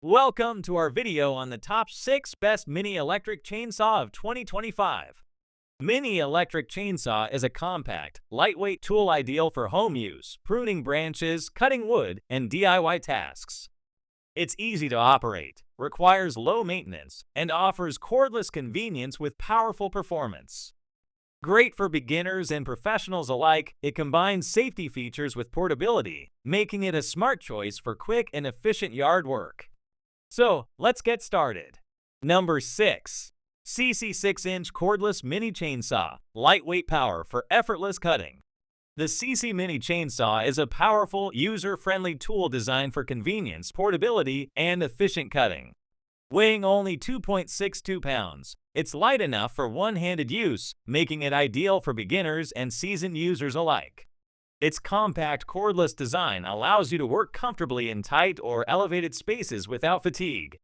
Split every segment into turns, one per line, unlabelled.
Welcome to our video on the top 6 best mini electric chainsaw of 2025. Mini electric chainsaw is a compact, lightweight tool ideal for home use, pruning branches, cutting wood, and DIY tasks. It's easy to operate, requires low maintenance, and offers cordless convenience with powerful performance. Great for beginners and professionals alike, it combines safety features with portability, making it a smart choice for quick and efficient yard work. So, let's get started. Number 6. Seesii 6-inch cordless mini chainsaw, lightweight power for effortless cutting. The Seesii mini chainsaw is a powerful, user-friendly tool designed for convenience, portability, and efficient cutting. Weighing only 2.62 pounds, it's light enough for one-handed use, making it ideal for beginners and seasoned users alike. Its compact cordless design allows you to work comfortably in tight or elevated spaces without fatigue.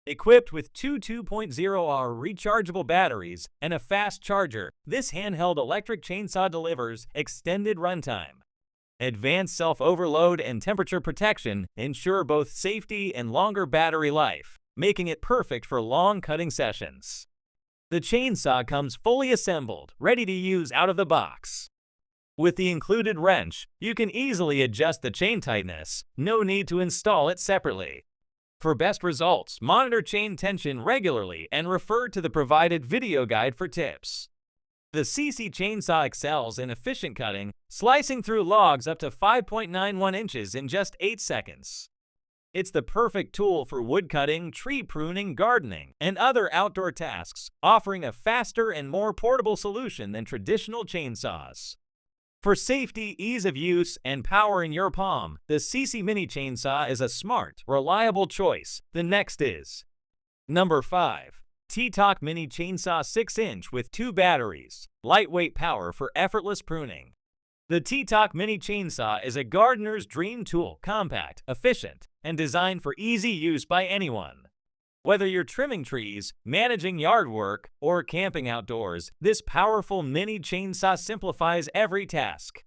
Equipped with two 2.0-hour rechargeable batteries and a fast charger, this handheld electric chainsaw delivers extended runtime. Advanced self-overload and temperature protection ensure both safety and longer battery life, making it perfect for long cutting sessions. The chainsaw comes fully assembled, ready to use out of the box. With the included wrench, you can easily adjust the chain tightness, no need to install it separately. For best results, monitor chain tension regularly and refer to the provided video guide for tips. The Seesii chainsaw excels in efficient cutting, slicing through logs up to 5.91 inches in just 8 seconds. It's the perfect tool for wood cutting, tree pruning, gardening, and other outdoor tasks, offering a faster and more portable solution than traditional chainsaws. For safety, ease of use, and power in your palm, the Seesii mini chainsaw is a smart, reliable choice. The next is Number 5. Tietoc Mini Chainsaw 6-inch with 2 batteries, lightweight power for effortless pruning. The Tietoc Mini Chainsaw is a gardener's dream tool, compact, efficient, and designed for easy use by anyone. Whether you're trimming trees, managing yard work, or camping outdoors, this powerful mini chainsaw simplifies every task.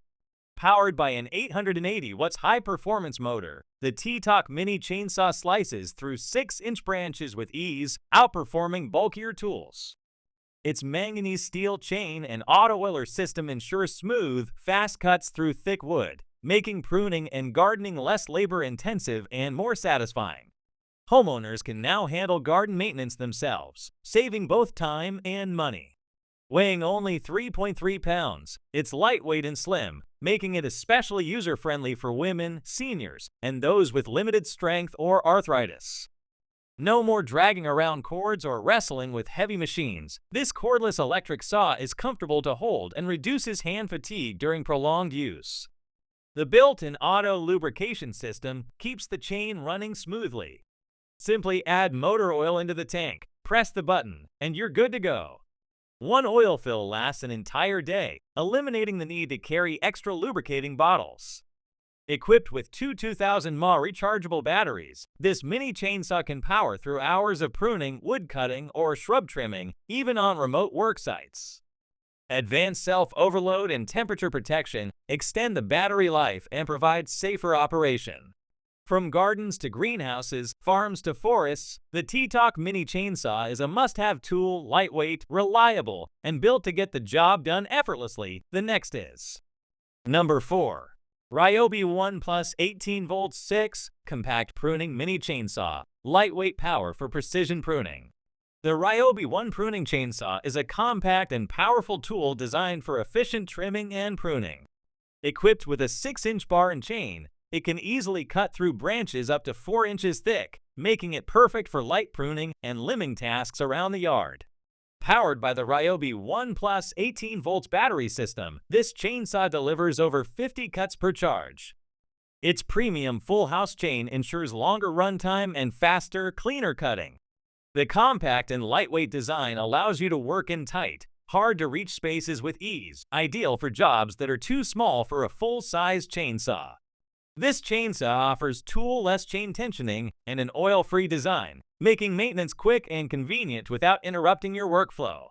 Powered by an 880 watts high-performance motor, the Tietoc Mini Chainsaw slices through 6-inch branches with ease, outperforming bulkier tools. Its manganese steel chain and auto-oiler system ensure smooth, fast cuts through thick wood, making pruning and gardening less labor-intensive and more satisfying. Homeowners can now handle garden maintenance themselves, saving both time and money. Weighing only 3.3 pounds, it's lightweight and slim, making it especially user-friendly for women, seniors, and those with limited strength or arthritis. No more dragging around cords or wrestling with heavy machines. This cordless electric saw is comfortable to hold and reduces hand fatigue during prolonged use. The built-in auto lubrication system keeps the chain running smoothly. Simply add motor oil into the tank, press the button, and you're good to go. One oil fill lasts an entire day, eliminating the need to carry extra lubricating bottles. Equipped with two 2000 mAh rechargeable batteries, this mini chainsaw can power through hours of pruning, wood cutting, or shrub trimming, even on remote work sites. Advanced self-overload and temperature protection extend the battery life and provide safer operation. From gardens to greenhouses, farms to forests, the Tietoc Mini Chainsaw is a must-have tool, lightweight, reliable, and built to get the job done effortlessly. The next is Number 4. Ryobi ONE Plus 18V 6 Compact Pruning Mini Chainsaw, lightweight power for precision pruning. The Ryobi ONE Pruning Chainsaw is a compact and powerful tool designed for efficient trimming and pruning. Equipped with a 6-inch bar and chain, it can easily cut through branches up to 4 inches thick, making it perfect for light pruning and limbing tasks around the yard. Powered by the Ryobi ONE Plus 18V battery system, this chainsaw delivers over 50 cuts per charge. Its premium full-house chain ensures longer runtime and faster, cleaner cutting. The compact and lightweight design allows you to work in tight, hard-to-reach spaces with ease, ideal for jobs that are too small for a full-size chainsaw. This chainsaw offers tool-less chain tensioning and an oil-free design, making maintenance quick and convenient without interrupting your workflow.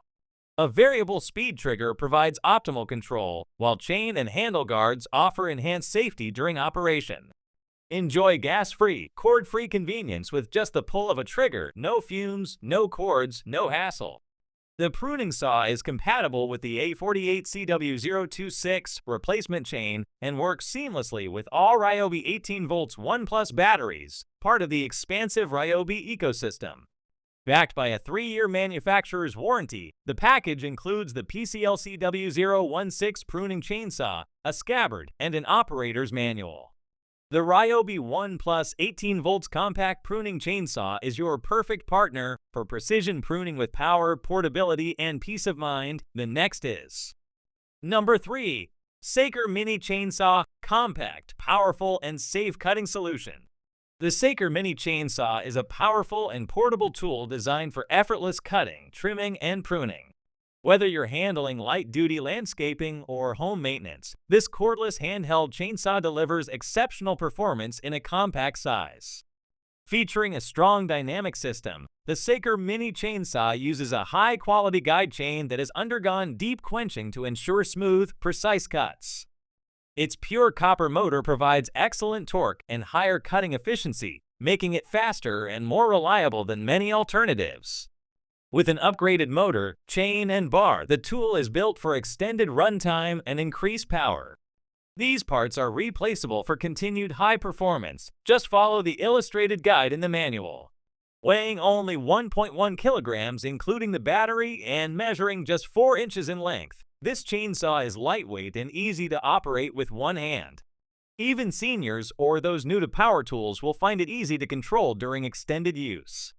A variable speed trigger provides optimal control, while chain and handle guards offer enhanced safety during operation. Enjoy gas-free, cord-free convenience with just the pull of a trigger, no fumes, no cords, no hassle. The pruning saw is compatible with the A48CW026 replacement chain and works seamlessly with all Ryobi 18V ONE+ batteries, part of the expansive Ryobi ecosystem. Backed by a 3-year manufacturer's warranty, the package includes the PCLCW016 pruning chainsaw, a scabbard, and an operator's manual. The Ryobi ONE+ 18V compact pruning chainsaw is your perfect partner for precision pruning with power, portability, and peace of mind. The next is Number 3. Seesii Mini Chainsaw Compact, Powerful, and Safe Cutting Solution. The Seesii Mini Chainsaw is a powerful and portable tool designed for effortless cutting, trimming, and pruning. Whether you're handling light-duty landscaping or home maintenance, this cordless handheld chainsaw delivers exceptional performance in a compact size. Featuring a strong dynamic system, the Seesii Mini Chainsaw uses a high-quality guide chain that has undergone deep quenching to ensure smooth, precise cuts. Its pure copper motor provides excellent torque and higher cutting efficiency, making it faster and more reliable than many alternatives. With an upgraded motor, chain, and bar, the tool is built for extended runtime and increased power. These parts are replaceable for continued high performance. Just follow the illustrated guide in the manual. Weighing only 1.1 kilograms, including the battery, and measuring just 4 inches in length, this chainsaw is lightweight and easy to operate with one hand. Even seniors or those new to power tools will find it easy to control during extended use.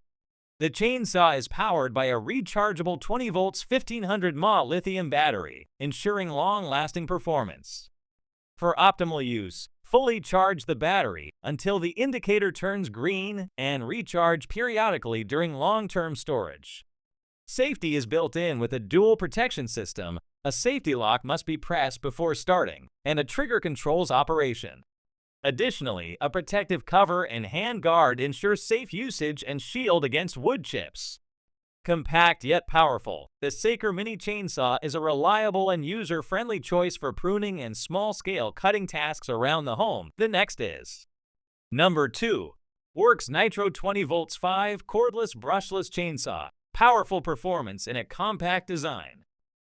The chainsaw is powered by a rechargeable 20V 1500 mAh lithium battery, ensuring long-lasting performance. For optimal use, fully charge the battery until the indicator turns green and recharge periodically during long-term storage. Safety is built in with a dual protection system. A safety lock must be pressed before starting, and a trigger controls operation. Additionally, a protective cover and hand guard ensure safe usage and shield against wood chips. Compact yet powerful, the Seesii Mini Chainsaw is a reliable and user-friendly choice for pruning and small-scale cutting tasks around the home. The next is Number 2. Worx Nitro 20V 5 Cordless Brushless Chainsaw. Powerful performance in a compact design.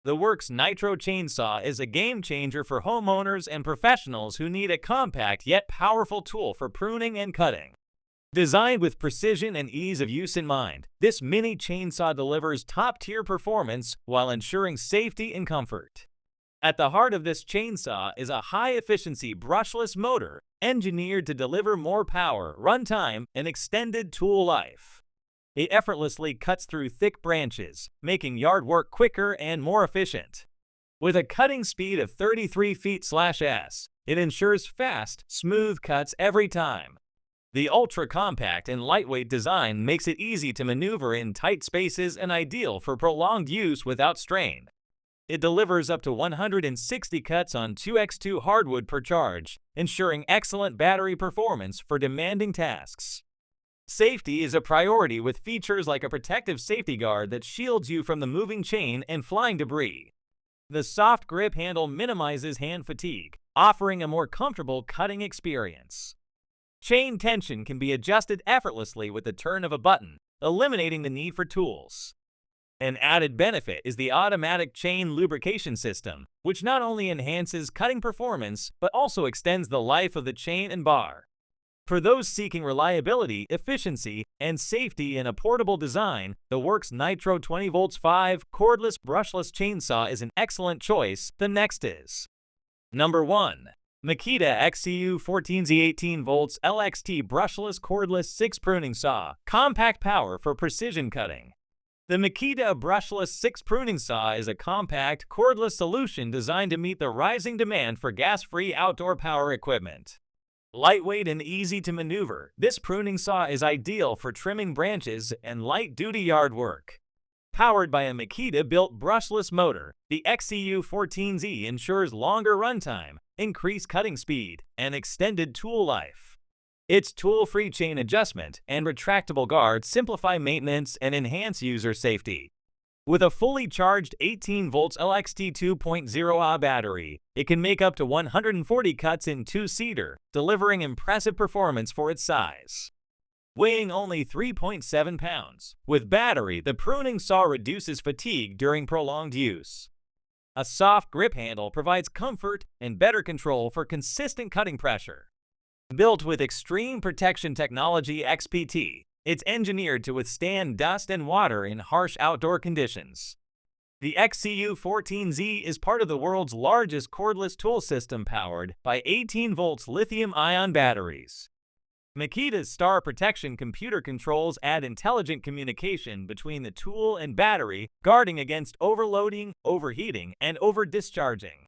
The Worx Nitro chainsaw is a game-changer for homeowners and professionals who need a compact yet powerful tool for pruning and cutting. Designed with precision and ease of use in mind, this mini chainsaw delivers top-tier performance while ensuring safety and comfort. At the heart of this chainsaw is a high-efficiency brushless motor engineered to deliver more power, runtime, and extended tool life. It effortlessly cuts through thick branches, making yard work quicker and more efficient. With a cutting speed of 33 feet/s, it ensures fast, smooth cuts every time. The ultra-compact and lightweight design makes it easy to maneuver in tight spaces and ideal for prolonged use without strain. It delivers up to 160 cuts on 2x2 hardwood per charge, ensuring excellent battery performance for demanding tasks. Safety is a priority with features like a protective safety guard that shields you from the moving chain and flying debris. The soft grip handle minimizes hand fatigue, offering a more comfortable cutting experience. Chain tension can be adjusted effortlessly with the turn of a button, eliminating the need for tools. An added benefit is the automatic chain lubrication system, which not only enhances cutting performance but also extends the life of the chain and bar. For those seeking reliability, efficiency, and safety in a portable design, the Worx Nitro 20V 5 Cordless Brushless Chainsaw is an excellent choice. The next is Number 1. Makita XCU14Z 18V LXT Brushless Cordless 6 Pruning Saw. Compact power for precision cutting. The Makita Brushless 6 Pruning Saw is a compact, cordless solution designed to meet the rising demand for gas-free outdoor power equipment. Lightweight and easy to maneuver, this pruning saw is ideal for trimming branches and light-duty yard work. Powered by a Makita-built brushless motor, the XCU14Z ensures longer runtime, increased cutting speed, and extended tool life. Its tool-free chain adjustment and retractable guard simplify maintenance and enhance user safety. With a fully charged 18 volts LXT2.0Ah battery, it can make up to 140 cuts in two-seater, delivering impressive performance for its size. Weighing only 3.7 pounds, with battery, the pruning saw reduces fatigue during prolonged use. A soft grip handle provides comfort and better control for consistent cutting pressure. Built with extreme protection technology XPT, it's engineered to withstand dust and water in harsh outdoor conditions. The XCU14Z is part of the world's largest cordless tool system powered by 18 volts lithium-ion batteries. Makita's Star Protection computer controls add intelligent communication between the tool and battery, guarding against overloading, overheating, and over-discharging.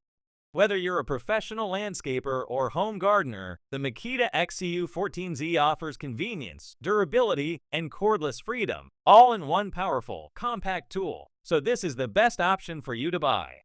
Whether you're a professional landscaper or home gardener, the Makita XCU14Z offers convenience, durability, and cordless freedom, all in one powerful, compact tool. So this is the best option for you to buy.